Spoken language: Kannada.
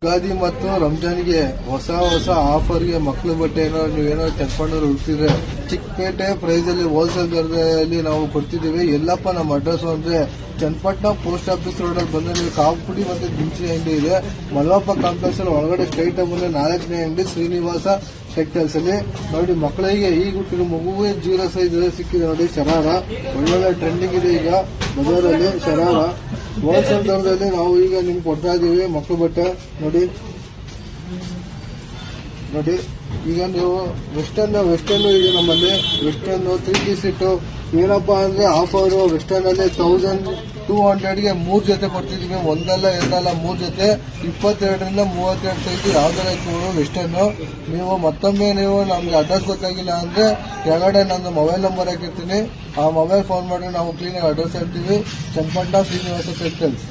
ಯುಗಾದಿ ಮತ್ತು ರಂಜಾನ್ಗೆ ಹೊಸ ಆಫರ್ಗೆ ಮಕ್ಕಳು ಬಟ್ಟೆ ಏನಾದ್ರು ನೀವೇನಾದ್ರು ತೆಕ್ಕೊಂಡ್ರೆ ಹುಡ್ತಿದ್ರೆ ಚಿಕ್ಕಪೇಟೆ ಪ್ರೈಸ್ ಅಲ್ಲಿ ಹೋಲ್ಸೇಲ್ ದರದಲ್ಲಿ ನಾವು ಕೊಡ್ತಿದ್ದೀವಿ. ಎಲ್ಲಪ್ಪ ನಮ್ಮ ಅಡ್ರೆಸ್ ಅಂದ್ರೆ ಚನ್ನಪಟ್ಟಣ ಪೋಸ್ಟ್ ಆಫೀಸ್ ರೋಡ್ ಅಲ್ಲಿ ಬಂದ್ರೆ ನೀವು ಕಾಪುಡಿ ಮತ್ತೆ ದಿನಸಿ ಅಂಗಡಿ ಇದೆ. ಮಲ್ವಪ್ಪ ಕಾಂಪ್ಲೆಕ್ಸ್ ಅಲ್ಲಿ ಒಳಗಡೆ ಸ್ಟ್ರೈಟ್ ಬಂದ್ರೆ 4ನೇ ಅಂಗಡಿ ಶ್ರೀನಿವಾಸ ಟೆಕ್ಸ್ಟೈಲ್ಸ್ ಅಲ್ಲಿ ನೋಡಿ. ಮಕ್ಕಳಿಗೆ ಈಗ ಹುಟ್ಟಿದ ಮಗುವೇ 0 ಸೈಜ್ ಸಿಕ್ಕಿದೆ ನೋಡಿ. ಶರಾರ ಒಳ್ಳೊಳ್ಳೆ ಟ್ರೆಂಡಿಂಗ್ ಇದೆ ಈಗ ಬಜಾರಲ್ಲಿ. ಶರಾರ ಹೋಲ್ಸೇಲ್ ದರದಲ್ಲಿ ನಾವು ಈಗ ನಿಮ್ಗೆ ಕೊಡ್ತಾ ಇದೀವಿ ಮಕ್ಕಳು ಬಟ್ಟೆ ನೋಡಿ. ಈಗ ನೀವು ವೆಸ್ಟರ್ನ್ ಇದೆ ನಮ್ಮಲ್ಲಿ. ವೆಸ್ಟರ್ನ್ 3 ಪೀಸ್ ಸೆಟ್ಟು ಏನಪ್ಪಾ ಅಂದ್ರೆ ಆಫರ್ ವೆಸ್ಟರ್ನ್ ಅಲ್ಲಿ 1200ಗೆ 3 ಜೊತೆ ಕೊಡ್ತಿದೀವಿ. ಒಂದಲ್ಲ ಎರಡಲ್ಲ 3 ಜೊತೆ 22ರಿಂದ 32 ಸೈಜ್ ಯಾವ್ದಾರ ವೆಸ್ಟರ್ನ್. ನೀವು ಮತ್ತೊಮ್ಮೆ ನೀವು ನಮ್ಗೆ ಅಡ್ರೆಸ್ ಗೊತ್ತಾಗಿಲ್ಲ ಅಂದ್ರೆ ಕೆಳಗಡೆ ನನ್ನ ಮೊಬೈಲ್ ನಂಬರ್ ಹಾಕಿರ್ತೀನಿ. ಆ ಮೊಬೈಲ್ ಫೋನ್ ಮಾಡಿ ನಾವು ಕ್ಲೀನಾಗಿ ಅಡ್ರೆಸ್ ಹೇಳ್ತೀವಿ. ಚನ್ನಪಟ್ಟಣ ಶ್ರೀನಿವಾಸ ಟೆಕ್ಸ್ಟೈಲ್ಸ್.